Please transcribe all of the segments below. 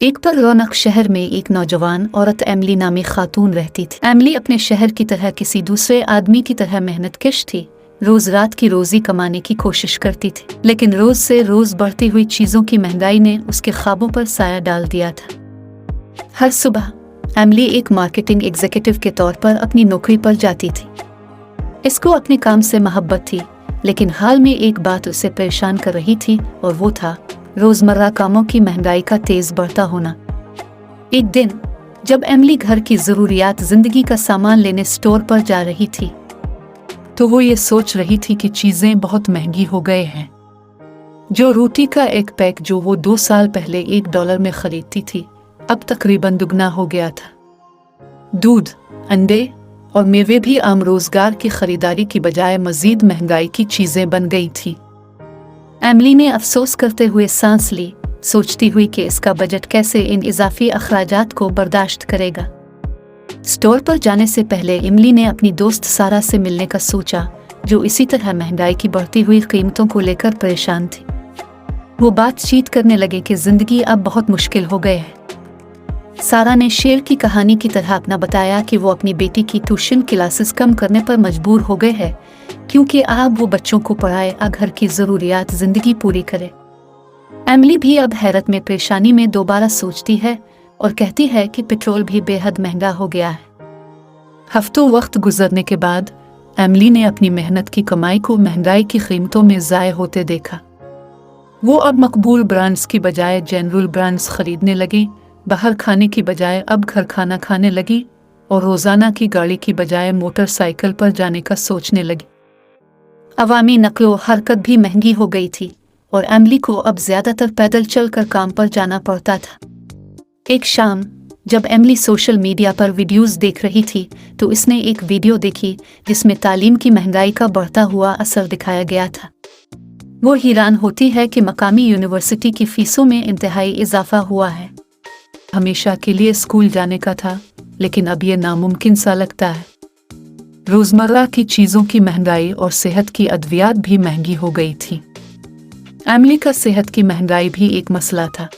एक पर रौनक शहर में एक नौजवान औरत एमिली नामी खातून रहती थी। एमिली अपने शहर की तरह किसी दूसरे आदमी की तरह मेहनतकश थी। रोज रात की रोजी कमाने की कोशिश करती थी, लेकिन रोज से रोज बढ़ती हुई चीजों की महंगाई ने उसके ख्वाबों पर साया डाल दिया था। हर सुबह एमिली एक मार्केटिंग एग्जीक्यूटिव के तौर पर अपनी नौकरी पर जाती थी। इसको अपने काम से मोहब्बत थी, लेकिन हाल में एक बात उसे परेशान कर रही थी और वो था रोजमर्रा कामों की महंगाई का तेज बढ़ता होना। एक दिन जब एमिली घर की जरूरियात जिंदगी का सामान लेने स्टोर पर जा रही थी, तो वो ये सोच रही थी कि चीजें बहुत महंगी हो गए हैं। जो रोटी का एक पैक जो वो 2 साल पहले $1 में खरीदती थी, अब तकरीबन दुगना हो गया था। दूध, अंडे और मेवे भी आम रोजगार की खरीदारी की बजाय मजीद महंगाई की चीजें बन गई थी। एमिली ने अफसोस करते हुए सांस ली, सोचती हुई कि इसका बजट कैसे इन इजाफी अखराजात को बर्दाश्त करेगा। स्टोर पर जाने से पहले एमिली ने अपनी दोस्त सारा से मिलने का सोचा, जो इसी तरह महंगाई की बढ़ती हुई कीमतों को लेकर परेशान थी। वो बातचीत करने लगे कि जिंदगी अब बहुत मुश्किल हो गई है। सारा ने शेर की कहानी की तरह अपना बताया कि वो अपनी बेटी की ट्यूशन क्लासेस कम करने पर मजबूर हो गए हैं, क्योंकि अब वो बच्चों को पढ़ाए और घर की जरूरियात जिंदगी पूरी करे। एमिली भी अब हैरत में परेशानी में दोबारा सोचती है और कहती है कि पेट्रोल भी बेहद महंगा हो गया है। हफ्तों वक्त गुजरने के बाद एमिली ने अपनी मेहनत की कमाई को महंगाई की कीमतों में ज़ाय होते देखा। वो अब मकबूल ब्रांड्स की बजाय जनरल ब्रांड्स खरीदने लगी, बाहर खाने की बजाय अब घर खाना खाने लगी और रोजाना की गाड़ी की बजाय मोटरसाइकिल पर जाने का सोचने लगी। अवामी नकलो हरकत भी महंगी हो गई थी और एमिली को अब ज्यादातर पैदल चलकर काम पर जाना पड़ता था। एक शाम जब एमिली सोशल मीडिया पर वीडियोस देख रही थी, तो इसने एक वीडियो देखी जिसमें तालीम की महंगाई का बढ़ता हुआ असर दिखाया गया था। वो हैरान होती है कि मकामी यूनिवर्सिटी की फीसों में इंतहाई इजाफा हुआ है। हमेशा के लिए स्कूल जाने का था, लेकिन अब ये नामुमकिन सा लगता है। रोजमर्रा की चीजों की महंगाई और सेहत की अद्वियात भी महंगी हो गई थी। एमिली का सेहत की महंगाई भी एक मसला था।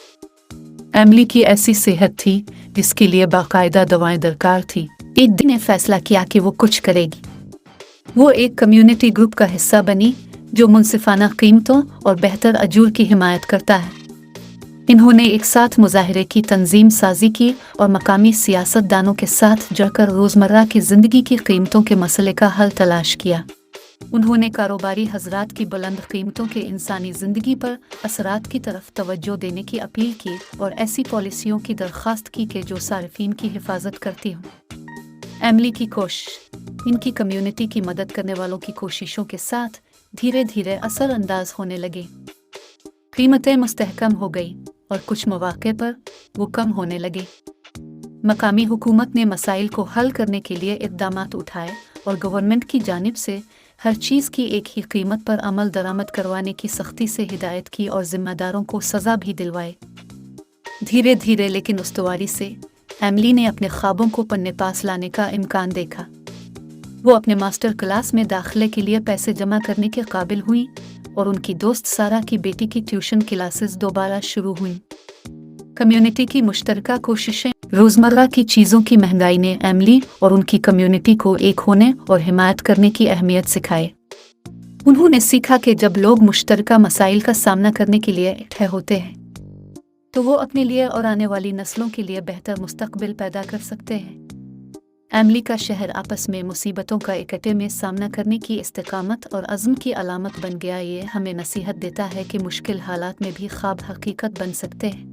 एमिली की ऐसी सेहत थी जिसके लिए बाकायदा दवाएं दरकार थी। एक दिन ने फैसला किया कि वो कुछ करेगी। वो एक कम्युनिटी ग्रुप का हिस्सा बनी जो मुनसिफाना कीमतों और बेहतर अजूर की हिमायत करता है। इन्होंने एक साथ मुजाहिरे की तंजीम साजी की और मकामी सियासतदानों के साथ जुड़कर रोजमर्रा की जिंदगी की कीमतों के मसले का हल तलाश किया। उन्होंने कारोबारी हजरात की बुलंद कीमतों के इंसानी जिंदगी पर असरात की तरफ तवज्जो देने की अपील की और ऐसी पॉलिसियों की दरख्वास्त की कि जो सारिफीन की हिफाजत करती हों। एमिली की कोशिश इनकी कम्युनिटी की मदद करने वालों की कोशिशों के साथ धीरे धीरे असरअंदाज होने लगे। कीमतें मुस्तहकम हो गई और कुछ मौके पर वो कम होने लगे। मकामी हुकूमत ने मसाइल को हल करने के लिए इक़दामात उठाए और गवर्नमेंट की जानिब से हर चीज़ की एक ही कीमत पर अमल दरामद करवाने की सख्ती से हिदायत की और जिम्मेदारों को सज़ा भी दिलवाए। धीरे धीरे लेकिन उस्तवारी से एमिली ने अपने ख्वाबों को पन्ने पास लाने का इम्कान देखा। वो अपने मास्टर क्लास में दाखिले के लिए पैसे जमा करने के काबिल हुई और उनकी दोस्त सारा की बेटी की ट्यूशन क्लासेस दोबारा शुरू हुई। कम्युनिटी की मुश्तरका कोशिशें। रोजमर्रा की चीज़ों की महंगाई ने एमिली और उनकी कम्युनिटी को एक होने और हिमायत करने की अहमियत सिखाई। उन्होंने सीखा कि जब लोग मुश्तरका मसाइल का सामना करने के लिए इकट्ठे होते हैं, तो वो अपने लिए और आने वाली नस्लों के लिए बेहतर मुस्तकबिल पैदा कर सकते हैं। एमिली का शहर आपस में मुसीबतों का इकट्ठे में सामना करने की इस्तिकामत और अज़्म की अलामत बन गया। ये हमें नसीहत देता है कि मुश्किल हालात में भी ख्वाब हकीकत बन सकते हैं।